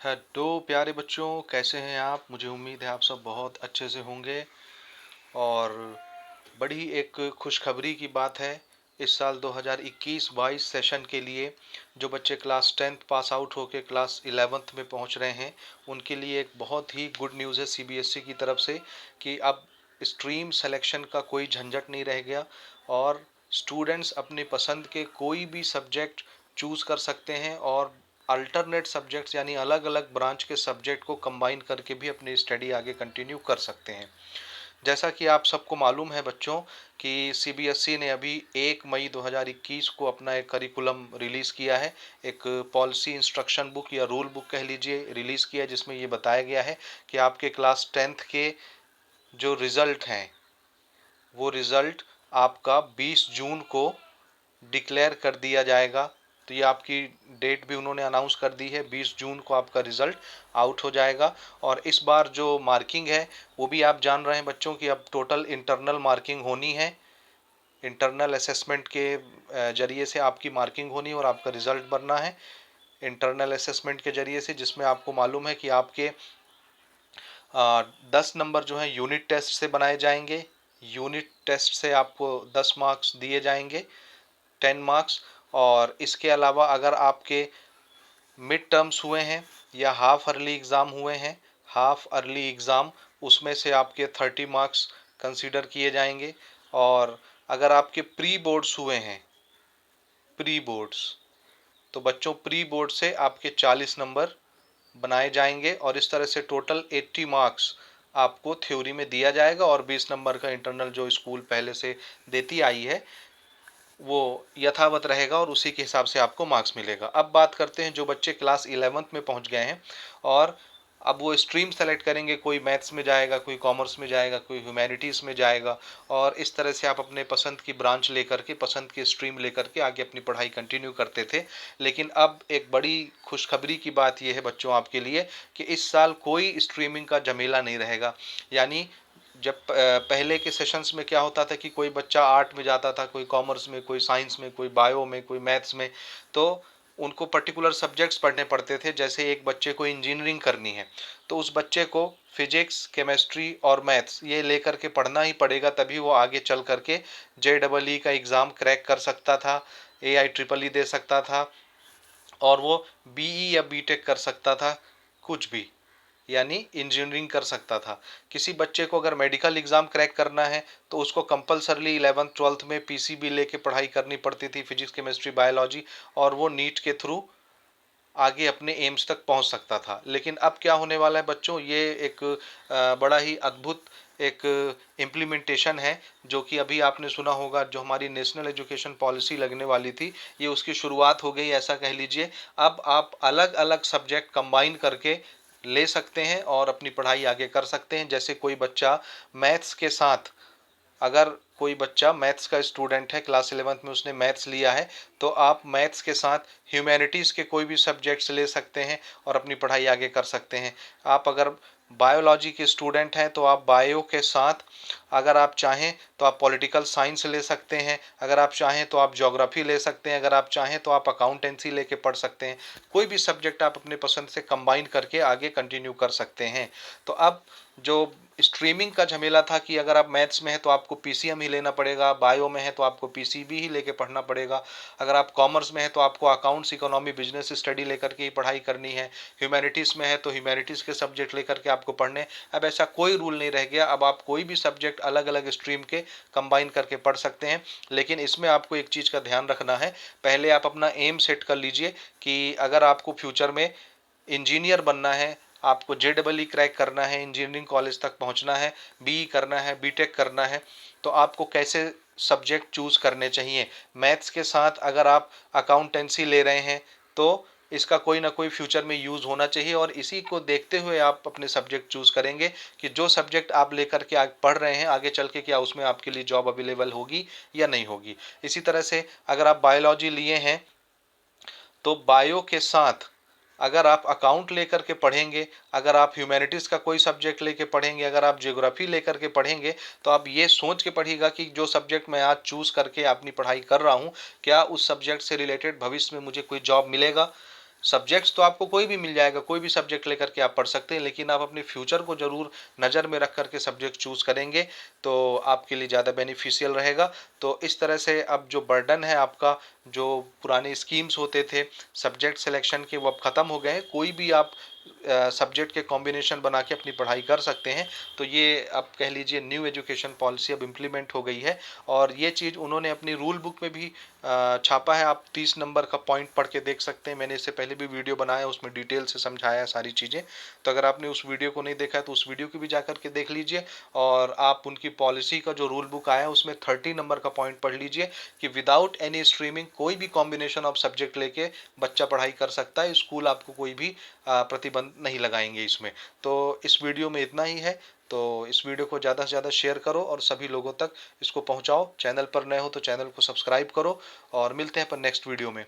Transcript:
Hello प्यारे बच्चों, कैसे हैं आप? मुझे उम्मीद है आप सब बहुत अच्छे से होंगे। और बड़ी एक खुशखबरी की बात है। इस साल 2021-22 सेशन के लिए जो बच्चे क्लास 10th पास आउट होकर क्लास 11th में पहुंच रहे हैं, उनके लिए एक बहुत ही गुड न्यूज़ है सीबीएसई की तरफ से कि अब स्ट्रीम सिलेक्शन का कोई झंझट नहीं रह गया और स्टूडेंट्स अपने पसंद के कोई भी सब्जेक्ट चूज़ कर सकते हैं और अल्टरनेट सब्जेक्ट्स यानी अलग अलग ब्रांच के सब्जेक्ट को कंबाइन करके भी अपनी स्टडी आगे कंटिन्यू कर सकते हैं। जैसा कि आप सबको मालूम है बच्चों कि सीबीएसई ने अभी 1 मई 2021 को अपना एक करिकुलम रिलीज़ किया है। एक पॉलिसी इंस्ट्रक्शन बुक या रूल बुक कह लीजिए रिलीज़ किया है, जिसमें ये बताया गया है कि आपके क्लास 10th के जो रिज़ल्ट हैं वो रिज़ल्ट आपका 20 जून को डिक्लेयर कर दिया जाएगा। तो ये आपकी डेट भी उन्होंने अनाउंस कर दी है, 20 जून को आपका रिजल्ट आउट हो जाएगा। और इस बार जो मार्किंग है वो भी आप जान रहे हैं बच्चों कि अब टोटल इंटरनल मार्किंग होनी है। इंटरनल असेसमेंट के जरिए से आपकी मार्किंग होनी है और आपका रिजल्ट बनना है इंटरनल असेसमेंट के जरिए से, जिसमें आपको मालूम है कि आपके 10 नंबर जो है यूनिट टेस्ट से बनाए जाएंगे। यूनिट टेस्ट से आपको 10 मार्क्स दिए जाएंगे, 10 मार्क्स। और इसके अलावा अगर आपके मिड टर्म्स हुए हैं या हाफ अर्ली एग्ज़ाम हुए हैं, हाफ अर्ली एग्ज़ाम उसमें से आपके 30 मार्क्स कंसीडर किए जाएंगे। और अगर आपके प्री बोर्ड्स हुए हैं, प्री बोर्ड्स, तो बच्चों प्री बोर्ड से आपके 40 नंबर बनाए जाएंगे और इस तरह से टोटल 80 मार्क्स आपको थ्योरी में दिया जाएगा और 20 नंबर का इंटरनल जो स्कूल पहले से देती आई है वो यथावत रहेगा और उसी के हिसाब से आपको मार्क्स मिलेगा। अब बात करते हैं जो बच्चे क्लास 11th में पहुंच गए हैं और अब वो स्ट्रीम सेलेक्ट करेंगे, कोई मैथ्स में जाएगा, कोई कॉमर्स में जाएगा, कोई ह्यूमैनिटीज़ में जाएगा। और इस तरह से आप अपने पसंद की ब्रांच लेकर के, पसंद की स्ट्रीम लेकर के आगे अपनी पढ़ाई कंटिन्यू करते थे। लेकिन अब एक बड़ी खुशखबरी की बात यह है बच्चों आपके लिए कि इस साल कोई स्ट्रीमिंग का झमेला नहीं रहेगा। यानी जब पहले के सेशंस में क्या होता था कि कोई बच्चा आर्ट में जाता था, कोई कॉमर्स में, कोई साइंस में, कोई बायो में, कोई मैथ्स में, तो उनको पर्टिकुलर सब्जेक्ट्स पढ़ने पड़ते थे। जैसे एक बच्चे को इंजीनियरिंग करनी है तो उस बच्चे को फिजिक्स, केमिस्ट्री और मैथ्स ये लेकर के पढ़ना ही पड़ेगा, तभी वो आगे चल करके JEE का एग्ज़ाम क्रैक कर सकता था, AIEEE दे सकता था और वो BE या BTech कर सकता था, कुछ भी, यानी इंजीनियरिंग कर सकता था। किसी बच्चे को अगर मेडिकल एग्ज़ाम क्रैक करना है तो उसको कंपलसरली 11th 12th में PCB लेके पढ़ाई करनी पड़ती थी, फिजिक्स, केमिस्ट्री, बायोलॉजी, और वो नीट के थ्रू आगे अपने एम्स तक पहुंच सकता था। लेकिन अब क्या होने वाला है बच्चों, ये एक बड़ा ही अद्भुत एक इम्प्लीमेंटेशन है जो कि अभी आपने सुना होगा, जो हमारी नेशनल एजुकेशन पॉलिसी लगने वाली थी, ये उसकी शुरुआत हो गई ऐसा कह लीजिए। अब आप अलग अलग सब्जेक्ट कंबाइन करके ले सकते हैं और अपनी पढ़ाई आगे कर सकते हैं। जैसे कोई बच्चा मैथ्स के साथ, अगर कोई बच्चा मैथ्स का स्टूडेंट है, क्लास 11th में उसने मैथ्स लिया है, तो आप मैथ्स के साथ ह्यूमैनिटीज़ के कोई भी सब्जेक्ट्स ले सकते हैं और अपनी पढ़ाई आगे कर सकते हैं। आप अगर बायोलॉजी के स्टूडेंट हैं तो आप बायो के साथ, अगर आप चाहें तो आप पॉलिटिकल साइंस ले सकते हैं, अगर आप चाहें तो आप ज्योग्राफी ले सकते हैं, अगर आप चाहें तो आप अकाउंटेंसी लेके पढ़ सकते हैं। कोई भी सब्जेक्ट आप अपने पसंद से कंबाइन करके आगे कंटिन्यू कर सकते हैं। तो अब जो स्ट्रीमिंग का झमेला था कि अगर आप मैथ्स में है तो आपको PCM ही लेना पड़ेगा, बायो में है तो आपको PCB ही लेके पढ़ना पड़ेगा, अगर आप कॉमर्स में है तो आपको अकाउंट्स, इकोनॉमी, बिजनेस स्टडी लेकर के ही पढ़ाई करनी है, ह्यूमैनिटीज़ में है तो ह्यूमैनिटीज़ के सब्जेक्ट लेकर के आपको पढ़ने। अब ऐसा कोई रूल नहीं रह गया, अब आप कोई भी सब्जेक्ट अलग अलग स्ट्रीम के कंबाइन करके पढ़ सकते हैं। लेकिन इसमें आपको एक चीज़ का ध्यान रखना है, पहले आप अपना एम सेट कर लीजिए कि अगर आपको फ्यूचर में इंजीनियर बनना है, आपको JEE क्रैक करना है, इंजीनियरिंग कॉलेज तक पहुंचना है, BE करना है, BTech करना है, तो आपको कैसे सब्जेक्ट चूज़ करने चाहिए। मैथ्स के साथ अगर आप अकाउंटेंसी ले रहे हैं तो इसका कोई ना कोई फ्यूचर में यूज़ होना चाहिए और इसी को देखते हुए आप अपने सब्जेक्ट चूज़ करेंगे कि जो सब्जेक्ट आप लेकर के आगे पढ़ रहे हैं, आगे चल के क्या उसमें आपके लिए जॉब अवेलेबल होगी या नहीं होगी। इसी तरह से अगर आप बायोलॉजी लिए हैं तो बायो के साथ अगर आप अकाउंट लेकर के पढ़ेंगे, अगर आप ह्यूमैनिटीज़ का कोई सब्जेक्ट लेके पढ़ेंगे, अगर आप ज्योग्राफी लेकर के पढ़ेंगे, तो आप ये सोच के पढ़िएगा कि जो सब्जेक्ट मैं आज चूज़ करके अपनी पढ़ाई कर रहा हूँ, क्या उस सब्जेक्ट से रिलेटेड भविष्य में मुझे कोई जॉब मिलेगा। सब्जेक्ट्स तो आपको कोई भी मिल जाएगा, कोई भी सब्जेक्ट लेकर के आप पढ़ सकते हैं, लेकिन आप अपने फ्यूचर को ज़रूर नज़र में रख करके सब्जेक्ट चूज़ करेंगे तो आपके लिए ज़्यादा बेनिफिशियल रहेगा। तो इस तरह से अब जो बर्डन है आपका, जो पुराने स्कीम्स होते थे सब्जेक्ट सिलेक्शन के, वो अब ख़त्म हो गए हैं। कोई भी आप सब्जेक्ट के कॉम्बिनेशन बना के अपनी पढ़ाई कर सकते हैं। तो ये अब कह लीजिए न्यू एजुकेशन पॉलिसी अब इम्प्लीमेंट हो गई है, और ये चीज़ उन्होंने अपनी रूल बुक में भी छापा है। आप 30 नंबर का पॉइंट पढ़ के देख सकते हैं, मैंने इससे पहले भी वीडियो बनाया है, उसमें डिटेल से समझाया है सारी चीज़ें। तो अगर आपने उस वीडियो को नहीं देखा है तो उस वीडियो को भी जा करके देख लीजिए, और आप उनकी पॉलिसी का जो रूल बुक आया है उसमें 30 नंबर का पॉइंट पढ़ लीजिए कि विदाउट एनी स्ट्रीमिंग कोई भी कॉम्बिनेशन ऑफ सब्जेक्ट लेके बच्चा पढ़ाई कर सकता है, स्कूल आपको कोई भी प्रतिबंध नहीं लगाएंगे इसमें। तो इस वीडियो में इतना ही है। तो इस वीडियो को ज़्यादा से ज़्यादा शेयर करो और सभी लोगों तक इसको पहुंचाओ। चैनल पर नए हो तो चैनल को सब्सक्राइब करो, और मिलते हैं अपन नेक्स्ट वीडियो में।